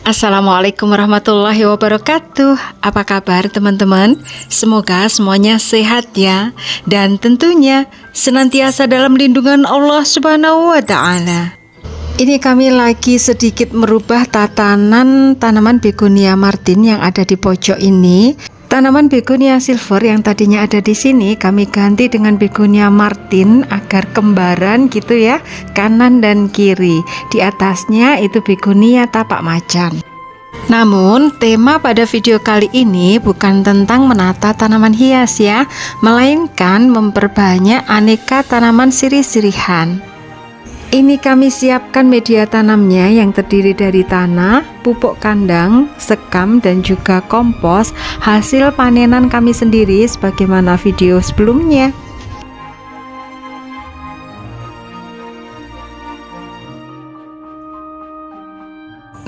Assalamualaikum warahmatullahi wabarakatuh. Apa kabar teman-teman? Semoga semuanya sehat ya. Dan tentunya senantiasa dalam lindungan Allah Subhanahu wa ta'ala. Ini kami lagi sedikit merubah tatanan tanaman begonia martin yang ada di pojok ini. Tanaman begonia silver yang tadinya ada di sini kami ganti dengan begonia martin agar kembaran gitu ya, kanan dan kiri. Di atasnya itu begonia tapak macan. Namun tema pada video kali ini bukan tentang menata tanaman hias ya, melainkan memperbanyak aneka tanaman sirih-sirihan. Ini kami siapkan media tanamnya yang terdiri dari tanah, pupuk kandang, sekam, dan juga kompos hasil panenan kami sendiri sebagaimana video sebelumnya.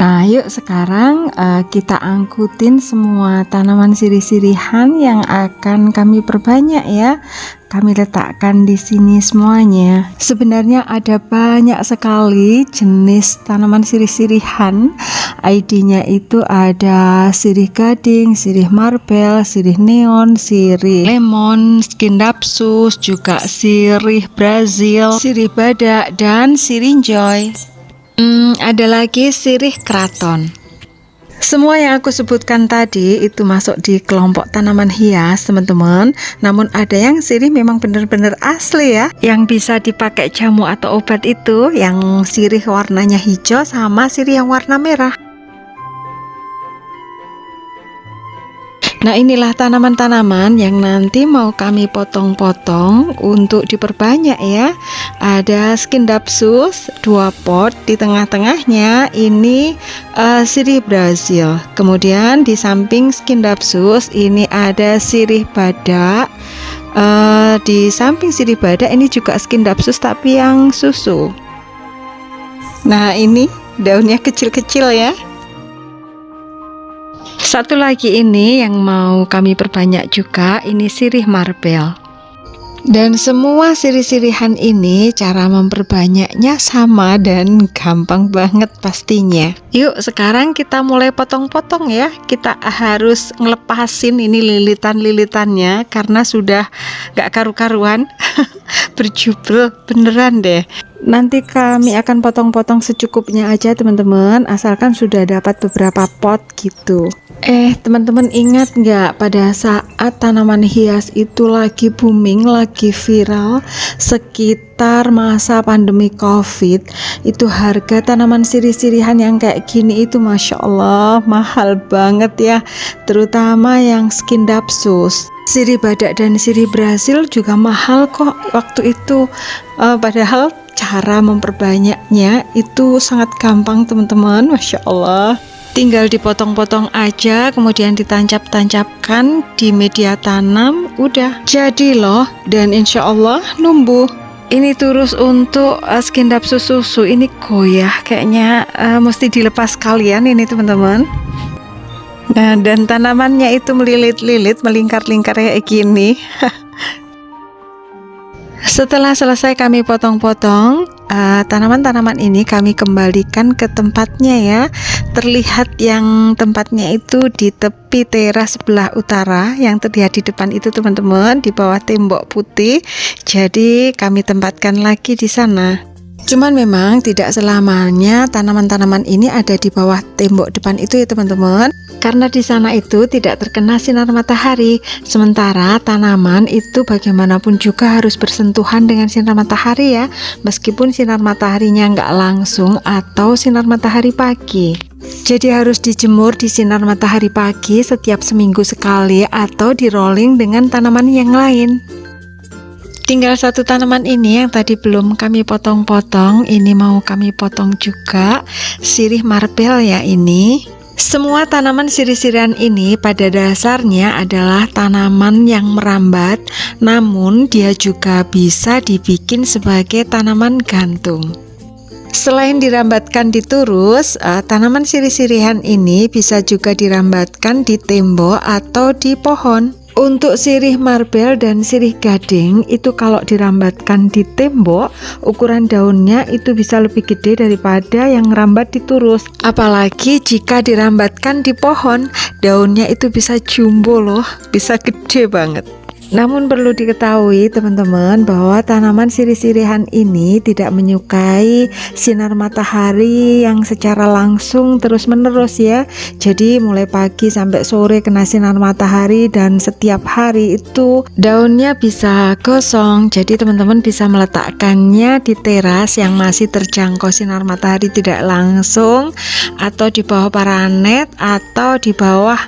Nah, yuk sekarang kita angkutin semua tanaman sirih-sirihan yang akan kami perbanyak ya. Kami letakkan di sini semuanya. Sebenarnya ada banyak sekali jenis tanaman sirih-sirihan. ID-nya itu ada sirih gading, sirih marble, sirih neon, sirih lemon, skindapsus, juga sirih Brazil, sirih badak, dan sirih joy. Ada lagi sirih kraton. Semua yang aku sebutkan tadi itu masuk di kelompok tanaman hias teman-teman. Namun ada yang sirih memang benar-benar asli ya, yang bisa dipakai jamu atau obat itu, yang sirih warnanya hijau sama sirih yang warna merah. Nah, inilah tanaman-tanaman yang nanti mau kami potong-potong untuk diperbanyak ya. Ada skindapsus 2 pot, di tengah-tengahnya ini sirih Brazil. Kemudian di samping skindapsus ini ada sirih badak. Di samping sirih badak ini juga skindapsus tapi yang susu. Nah, ini daunnya kecil-kecil ya. Satu lagi ini yang mau kami perbanyak juga, ini sirih marble. Dan semua sirih-sirihan ini cara memperbanyaknya sama dan gampang banget pastinya. Yuk sekarang kita mulai potong-potong ya. Kita harus ngelepasin ini lilitan-lilitannya karena sudah gak karu-karuan. Berjubel beneran deh. Nanti kami akan potong-potong secukupnya aja teman-teman, asalkan sudah dapat beberapa pot gitu. Teman-teman ingat nggak pada saat tanaman hias itu lagi booming, lagi viral sekitar masa pandemi COVID, itu harga tanaman sirih-sirihan yang kayak gini itu Masya Allah mahal banget ya, terutama yang skindapsus. Sirih badak dan sirih Brazil juga mahal kok waktu itu, padahal cara memperbanyaknya itu sangat gampang teman-teman, Masya Allah. Tinggal dipotong-potong aja, kemudian ditancap-tancapkan di media tanam, udah jadi loh, dan insya Allah numbuh. Ini terus untuk skindapsus susu, ini goyah kayaknya, mesti dilepas kalian ini teman-teman. Nah, dan tanamannya itu melilit-lilit, melingkar-lingkar kayak gini. Setelah selesai kami potong-potong, tanaman-tanaman ini kami kembalikan ke tempatnya ya. Terlihat yang tempatnya itu di tepi teras sebelah utara, yang terlihat di depan itu teman-teman, di bawah tembok putih. Jadi kami tempatkan lagi di sana. Cuman memang tidak selamanya tanaman-tanaman ini ada di bawah tembok depan itu ya teman-teman, karena di sana itu tidak terkena sinar matahari. Sementara tanaman itu bagaimanapun juga harus bersentuhan dengan sinar matahari ya, meskipun sinar mataharinya nggak langsung atau sinar matahari pagi. Jadi harus dijemur di sinar matahari pagi setiap seminggu sekali atau di rolling dengan tanaman yang lain. Tinggal satu tanaman ini yang tadi belum kami potong-potong, ini mau kami potong juga, sirih marble ya ini. Semua tanaman sirih-sirihan ini pada dasarnya adalah tanaman yang merambat, namun dia juga bisa dibikin sebagai tanaman gantung. Selain dirambatkan di turus, tanaman sirih-sirihan ini bisa juga dirambatkan di tembok atau di pohon. Untuk sirih marbel dan sirih gading itu kalau dirambatkan di tembok, ukuran daunnya itu bisa lebih gede daripada yang rambat di turus. Apalagi jika dirambatkan di pohon, daunnya itu bisa jumbo loh, bisa gede banget. Namun perlu diketahui teman-teman bahwa tanaman sirih-sirihan ini tidak menyukai sinar matahari yang secara langsung terus-menerus ya. Jadi mulai pagi sampai sore kena sinar matahari dan setiap hari itu daunnya bisa gosong. Jadi teman-teman bisa meletakkannya di teras yang masih terjangkau sinar matahari tidak langsung, atau di bawah paranet, atau di bawah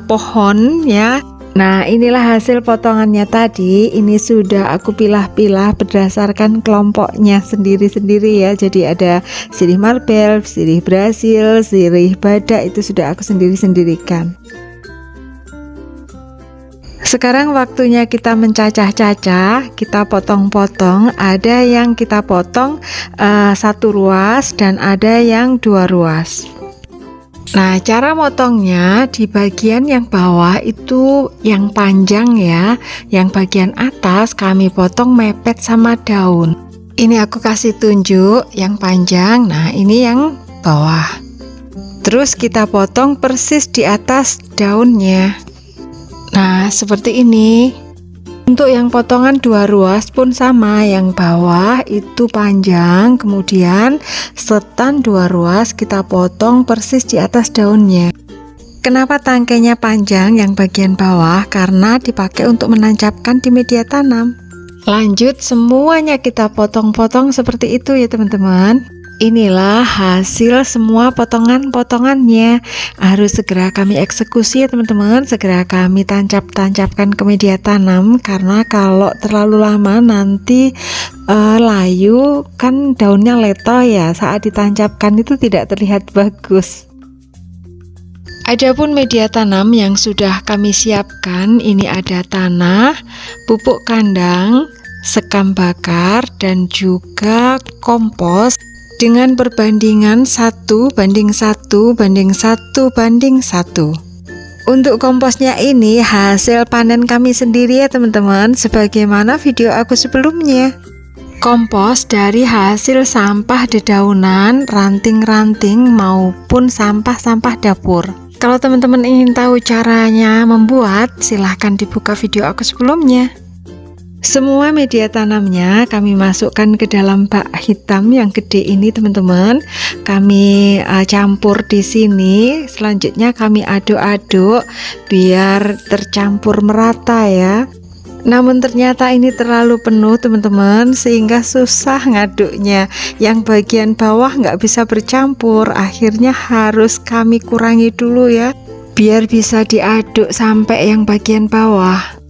pohon ya. Nah, inilah hasil potongannya tadi. Ini sudah aku pilah-pilah berdasarkan kelompoknya sendiri-sendiri ya. Jadi ada sirih marbel, sirih Brasil, sirih badak, itu sudah aku sendiri-sendirikan. Sekarang waktunya kita mencacah-cacah, kita potong-potong. Ada yang kita potong 1 ruas dan ada yang 2 ruas. Nah, cara motongnya di bagian yang bawah itu yang panjang ya, yang bagian atas kami potong mepet sama daun. Ini aku kasih tunjuk yang panjang, nah ini yang bawah. Terus kita potong persis di atas daunnya. Nah, seperti ini. Untuk yang potongan 2 ruas pun sama, yang bawah itu panjang, kemudian setan 2 ruas kita potong persis di atas daunnya. Kenapa tangkainya panjang yang bagian bawah? Karena dipakai untuk menancapkan di media tanam. Lanjut, semuanya kita potong-potong seperti itu ya teman-teman. Inilah hasil semua potongan-potongannya. Harus segera kami eksekusi ya teman-teman, segera kami tancap-tancapkan ke media tanam, karena kalau terlalu lama nanti layu, kan daunnya leto ya, saat ditancapkan itu tidak terlihat bagus. Adapun media tanam yang sudah kami siapkan, ini ada tanah, pupuk kandang, sekam bakar, dan juga kompos dengan perbandingan 1:1:1:1. Untuk komposnya ini hasil panen kami sendiri ya teman-teman, sebagaimana video aku sebelumnya. Kompos dari hasil sampah dedaunan, ranting-ranting maupun sampah-sampah dapur. Kalau teman-teman ingin tahu caranya membuat, silahkan dibuka video aku sebelumnya. Semua media tanamnya kami masukkan ke dalam bak hitam yang gede ini teman-teman. Kami campur di sini. Selanjutnya kami aduk-aduk biar tercampur merata ya. Namun ternyata ini terlalu penuh teman-teman, sehingga susah ngaduknya. Yang bagian bawah nggak bisa bercampur, akhirnya harus kami kurangi dulu ya, biar bisa diaduk sampai yang bagian bawah.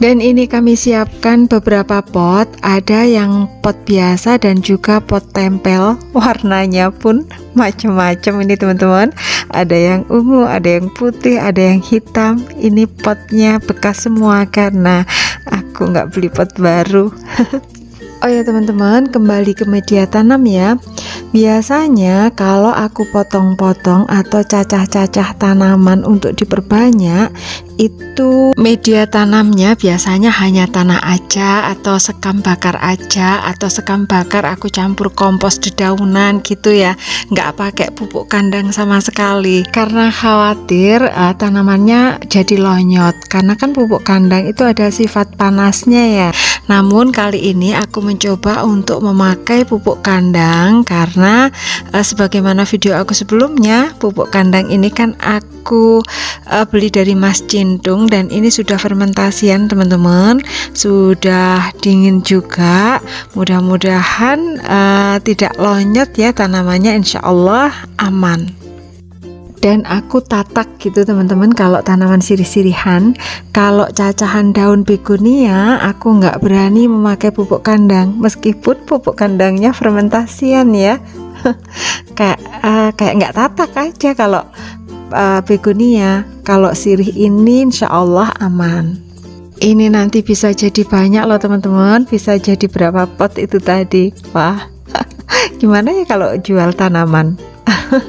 Dan ini kami siapkan beberapa pot, ada yang pot biasa dan juga pot tempel. Warnanya pun macam-macam ini teman-teman. Ada yang ungu, ada yang putih, ada yang hitam. Ini potnya bekas semua karena aku nggak beli pot baru. Oh ya teman-teman, kembali ke media tanam ya. Biasanya kalau aku potong-potong atau cacah-cacah tanaman untuk diperbanyak, itu media tanamnya biasanya hanya tanah aja atau sekam bakar aja, atau sekam bakar aku campur kompos dedaunan gitu ya, nggak pakai pupuk kandang sama sekali, karena khawatir tanamannya jadi lonyot, karena kan pupuk kandang itu ada sifat panasnya ya. Namun kali ini aku mencoba untuk memakai pupuk kandang, karena sebagaimana video aku sebelumnya, pupuk kandang ini kan aku beli dari Mas Cintung, dan ini sudah fermentasian teman-teman, sudah dingin juga. Mudah-mudahan tidak lonyot ya tanamannya, insya Allah aman. Dan aku tatak gitu teman-teman, kalau tanaman sirih-sirihan, kalau cacahan daun begonia aku nggak berani memakai pupuk kandang, meskipun pupuk kandangnya fermentasian ya. kayak nggak tatak aja kalau begonia. Kalau sirih ini insya Allah aman. Ini nanti bisa jadi banyak loh teman-teman, bisa jadi berapa pot itu tadi. Wah, gimana ya kalau jual tanaman?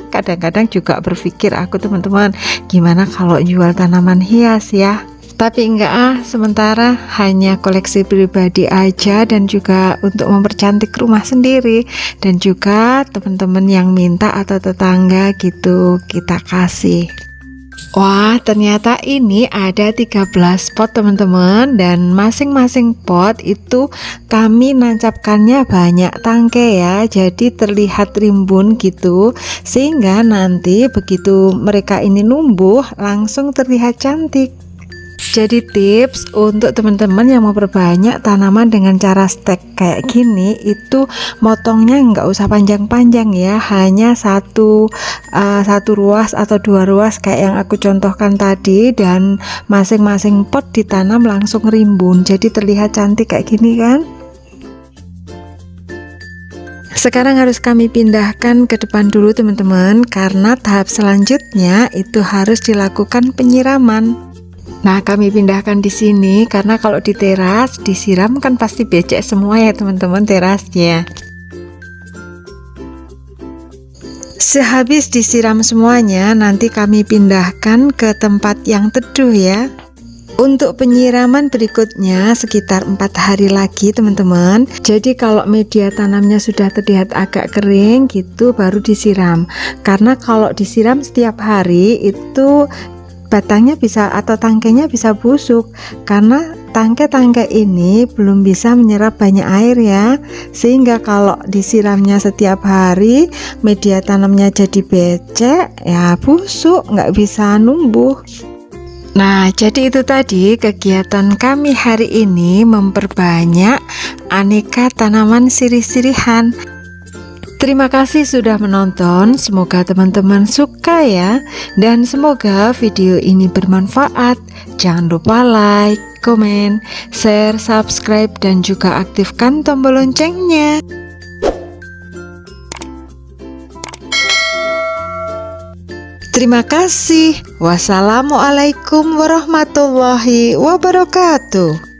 Kadang-kadang juga berpikir aku teman-teman, gimana kalau jual tanaman hias ya? Tapi enggak sementara hanya koleksi pribadi aja dan juga untuk mempercantik rumah sendiri, dan juga teman-teman yang minta atau tetangga gitu kita kasih. Wah, ternyata ini ada 13 pot teman-teman, dan masing-masing pot itu kami nancapkannya banyak tangkai ya, jadi terlihat rimbun gitu, sehingga nanti begitu mereka ini numbuh langsung terlihat cantik. Jadi tips untuk teman-teman yang mau perbanyak tanaman dengan cara stek kayak gini, itu motongnya nggak usah panjang-panjang ya, hanya satu ruas atau 2 ruas kayak yang aku contohkan tadi, dan masing-masing pot ditanam langsung rimbun, jadi terlihat cantik kayak gini kan. Sekarang harus kami pindahkan ke depan dulu teman-teman, karena tahap selanjutnya itu harus dilakukan penyiraman. Nah, kami pindahkan di sini karena kalau di teras disiram kan pasti becek semua ya teman-teman terasnya. Sehabis disiram semuanya, nanti kami pindahkan ke tempat yang teduh ya. Untuk penyiraman berikutnya sekitar 4 hari lagi teman-teman. Jadi kalau media tanamnya sudah terlihat agak kering gitu baru disiram. Karena kalau disiram setiap hari itu batangnya bisa atau tangkainya bisa busuk, karena tangkai-tangkai ini belum bisa menyerap banyak air ya, sehingga kalau disiramnya setiap hari media tanamnya jadi becek ya, busuk, nggak bisa numbuh. Nah, jadi itu tadi kegiatan kami hari ini, memperbanyak aneka tanaman sirih-sirihan. Terima kasih sudah menonton, semoga teman-teman suka ya, dan semoga video ini bermanfaat. Jangan lupa like, komen, share, subscribe, dan juga aktifkan tombol loncengnya. Terima kasih. Wassalamualaikum warahmatullahi wabarakatuh.